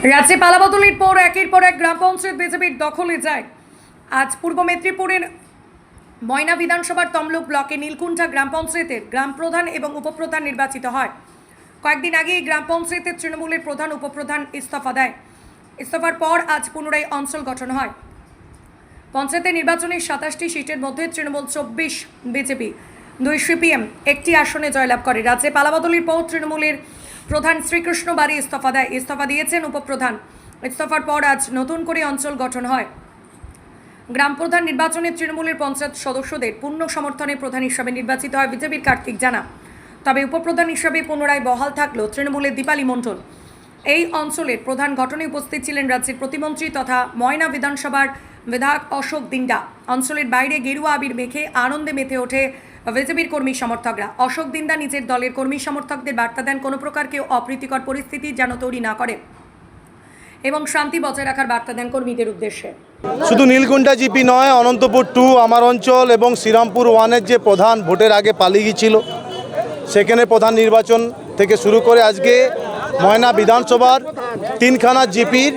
রাজ্যে পালাবদলের পর একের পর এক গ্রাম পঞ্চায়েত বিজেপির দখলে যায়। আজ পূর্ব মেদিনীপুরের ময়না বিধানসভার তমলুক ব্লকে নীলকুণ্ঠা গ্রাম পঞ্চায়েতের গ্রাম প্রধান এবং উপপ্রধান নির্বাচিত হয়। কয়েকদিন আগে এই গ্রাম পঞ্চায়েতের তৃণমূলের প্রধান উপপ্রধান ইস্তফা দেয়। ইস্তফার পর আজ পুনরায় অঞ্চল গঠন হয়। পঞ্চায়েতের নির্বাচনের 27টি সিটের মধ্যে তৃণমূল 24, বিজেপি 2, সিপিএম 1টি আসনে জয়লাভ করে। রাজ্যে পালাবদলের পর তৃণমূলের প্রধান শ্রীকৃষ্ণ বাড়ি ইস্তফা দেয়। ইস্তফা দিয়েছেন উপপ্রধান। ইস্তফার পর আজ নতুন করে অঞ্চল গঠন হয়। গ্রাম প্রধান নির্বাচনে তৃণমূলের পঞ্চায়েত সদস্যদের পূর্ণ সমর্থনে প্রধান হিসাবে নির্বাচিত হয় বিজেপির কার্তিক জানা। তবে উপপ্রধান হিসাবে পুনরায় বহাল থাকলো তৃণমূলের দীপালি মণ্ডল। এই অঞ্চলের প্রধান গঠনে উপস্থিত ছিলেন রাজ্যের প্রতিমন্ত্রী তথা ময়না বিধানসভার বিধায়ক অশোক দিন্ডা। অঞ্চলের বাইরে গেরুয়া আবির মেখে আনন্দে মেতে ওঠে বিজেপির কর্মী সমর্থকরা। অশোক দিন্ডা নিজের দলের কর্মী সমর্থকদের বার্তা দেন কোনো প্রকার কেউ অপ্রীতিকর পরিস্থিতি যেন তৈরি না করে এবং শান্তি বজায় রাখার বার্তা দেন কর্মীদের উদ্দেশ্যে। শুধু নীলকুণ্ঠা জিপি নয়, অনন্তপুর 2 আমার অঞ্চল এবং শ্রীরামপুর 1-এর যে প্রধান ভোটের আগে পালিয়ে গিয়েছিল, সেখানে প্রধান নির্বাচন থেকে শুরু করে আজকে ময়না বিধানসভার 3খানা জিপির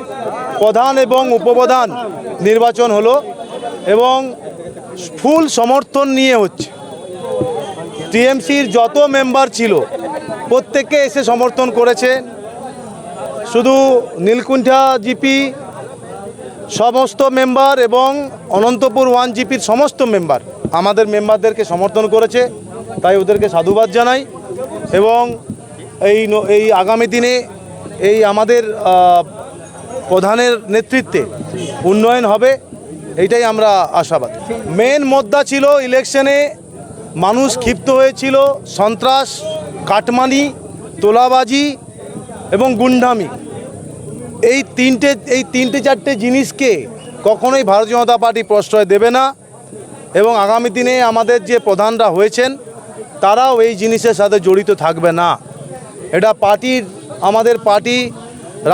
প্রধান এবং উপপ্রধান নির্বাচন হলো এবং ফুল সমর্থন নিয়ে হচ্ছে। টিএমসির যত মেম্বার ছিল প্রত্যেকে এসে সমর্থন করেছে। শুধু নীলকুণ্ঠা জিপি সমস্ত মেম্বার এবং অনন্তপুর 1 জিপির সমস্ত মেম্বার আমাদের মেম্বারদেরকে সমর্থন করেছে, তাই ওদেরকে সাধুবাদ জানাই। এবং এই আগামী দিনে এই আমাদের প্রধানের নেতৃত্বে উন্নয়ন হবে, এইটাই আমরা আশাবাদ। মেন মুদ্দা ছিল ইলেকশনে মানুষ ক্ষিপ্ত হয়েছিল সন্ত্রাস, কাটমানি, তোলাবাজি এবং গুন্ডামি। এই তিনটে চারটে জিনিসকে কখনোই ভারতীয় জনতা পার্টি প্রশ্রয় দেবে না এবং আগামী দিনে আমাদের যে প্রধানরা হয়েছেন তারাও এই জিনিসের সাথে জড়িত থাকবে না। এটা আমাদের পার্টি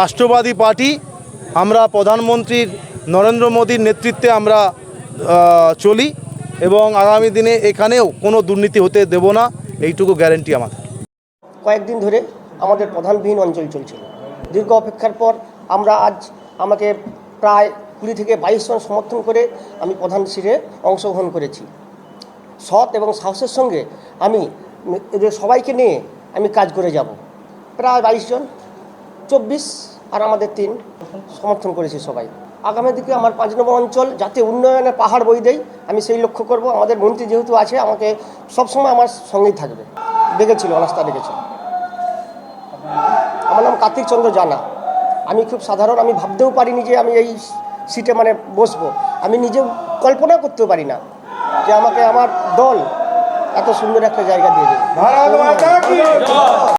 রাষ্ট্রবাদী পার্টি। আমরা প্রধানমন্ত্রীর নরেন্দ্র মোদীর নেতৃত্বে আমরা চলি এবং আগামী দিনে এখানেও কোনো দুর্নীতি হতে দেব না, এইটুকু গ্যারেন্টি আমাদের। কয়েকদিন ধরে আমাদের প্রধানবিহীন অঞ্চল চলছিল। দীর্ঘ অপেক্ষার পর আমাকে প্রায় 20 থেকে 22 জন সমর্থন করে আমি প্রধান সিটে অংশগ্রহণ করেছি। সৎ এবং সাহসের সঙ্গে আমি এদের সবাইকে নিয়ে আমি কাজ করে যাব। প্রায় 22 জন, 24 আর আমাদের 3 সমর্থন করেছি সবাই। আগামী দিকে আমার 5 নম্বর অঞ্চল যাতে উন্নয়নের পাহাড় বই দেয়, আমি সেই লক্ষ্য করব। আমাদের মন্ত্রী যেহেতু আছে, আমাকে সবসময় আমার সঙ্গেই থাকবে। দেখেছিল, অনাস্থা দেখেছিল। আমার নাম কার্তিক চন্দ্র জানা। আমি খুব সাধারণ, আমি ভাবতেও পারিনি যে আমি এই সিটে বসবো। আমি নিজেও কল্পনা করতেও পারি না যে আমাকে আমার দল এত সুন্দর একটা জায়গা দিয়ে দেবে।